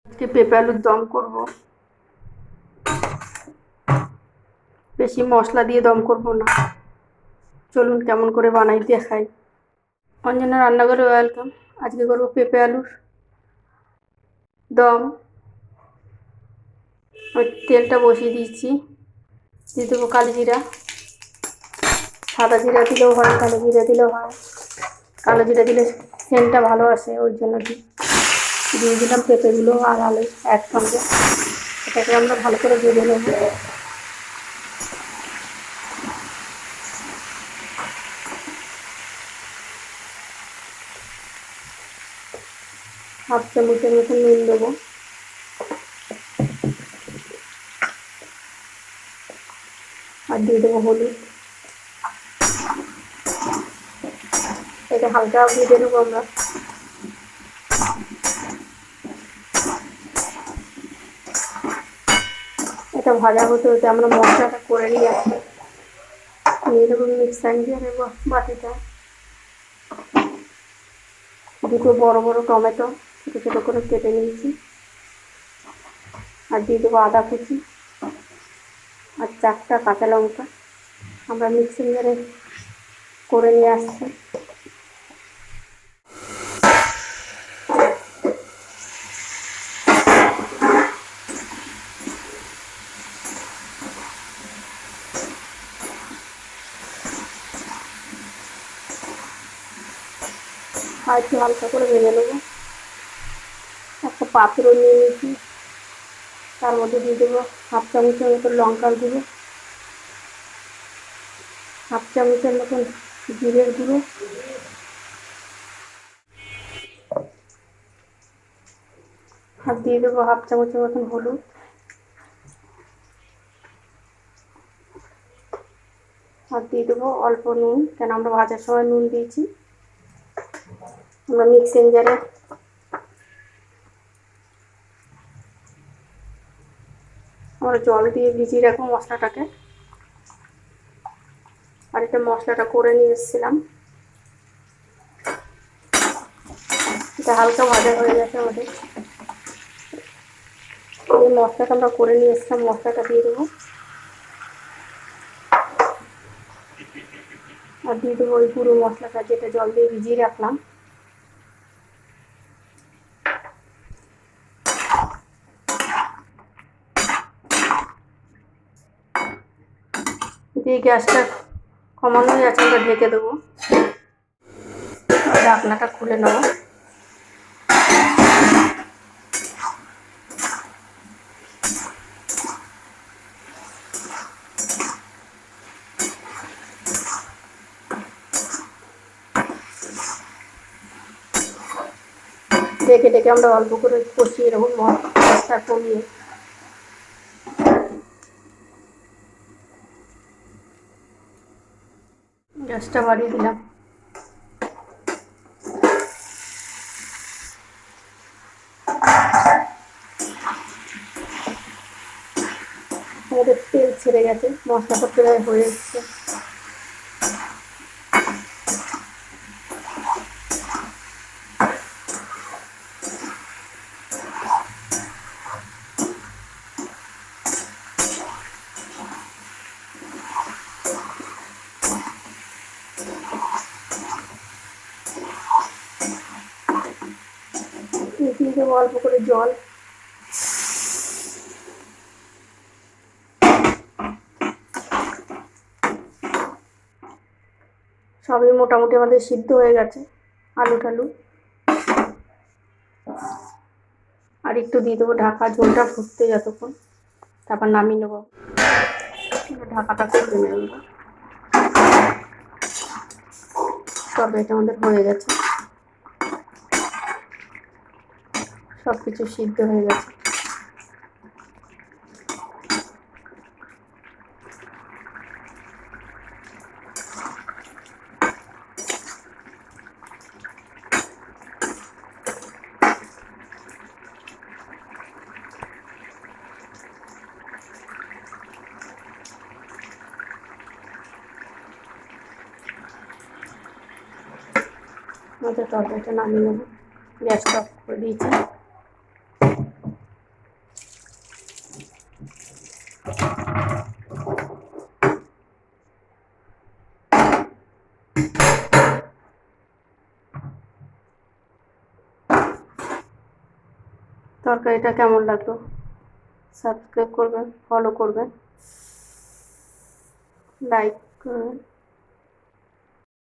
আজকে পেঁপে আলুর দম করব। বেশি মশলা দিয়ে দম করব না। চলুন কেমন করে বানাই দেখাই। অঞ্জনা রান্নাঘরে ওয়েলকাম। আজকে করব পেঁপে আলুর দম। আমি তেলটা বসিয়ে দিয়েছি। দিয়ে দেবো কালো জিরা। সাদা জিরা দিলেও হয়, কালো জিরা দিলেও হয়। কালো জিরা দিলে সেন্টটা ভালো আসে, ওই জন্য দিয়ে দিলাম পেঁপেগুলো আর আলু একসঙ্গে। এটাকে আমরা ভালো করে ভেজে নেব। হাফ চামচের মতো নুন দেবো। আর দিয়ে দেবো হলুদ। এটা হালকা ভেজে নেবো আমরা। এটা ভাজা হতে হতে আমরা মশলাটা করে নিয়ে আসি। নিয়ে দেবো মিক্সার জারের বাটিটা। দুটো বড় বড় টমেটো ছোটো ছোটো করে কেটে নিয়েছি। আর দিয়ে দেবো আদা কুচি আর 4টা কাঁচা লঙ্কা। আমরা মিক্সিং জারে করে নিয়ে আসছি। আর একটু হালকা করে ভেজে নেবো। একটা পাত্র নিয়ে নিয়েছি, তার মধ্যে দিয়ে দেবো হাফ চামচের মতো লঙ্কার গুঁড়ো, হাফ চামচের মতন জিরের গুঁড়ো, আর দিয়ে দেবো হাফ চামচের মতন হলুদ। আর দিয়ে দেবো অল্প নুন, কেন আমরা ভাজার সময় নুন দিয়েছি। আমরা মিক্সিং জারে আমরা জল দিয়ে ভিজিয়ে রাখবো মশলাটাকে। আর এটা মশলাটা করে নিয়ে এসেছিলাম। এটা হালকা ভাজা হয়ে গেছে আমাদের। এই মশলাটা আমরা করে নিয়ে এসেছিলাম, মশলাটা দিয়ে দেবো। আর দিয়ে দেবো ওই পুরো মশলাটা যেটা জল দিয়ে ভিজিয়ে রাখলাম। দিয়ে গ্যাসটা কমানোই আছে, আমরা ঢেকে দেবো। ঢাকনাটা খুলে নেবো। ঢেকে ঢেকে আমরা অল্প করে কষিয়ে নেবো গ্যাসটা কমিয়ে। গ্যাসটা বাড়িয়ে দিলাম। আমাদের তেল ছেড়ে গেছে, মশলাটা প্রায় হয়ে এসছে। দিয়ে দেবো অল্প করে জল। সবই মোটামুটি আমাদের সিদ্ধ হয়ে গেছে, আলু টালু। আর একটু দিয়ে দেবো ঢাকা, ঝোলটা ফুটতে যতক্ষণ, তারপর নামিয়ে নেবো। ঢাকাটা খুলে নেব। সব এটা আমাদের হয়ে গেছে, সব কিছু সিদ্ধ হয়ে গেছে। আমাদের তরকারিটা নামিয়ে নেবো। গ্যাসটা অফ করে দিয়েছি। তরকারিটা কেমন লাগলো সাবস্ক্রাইব করবেন, ফলো করবেন, লাইক করবেন।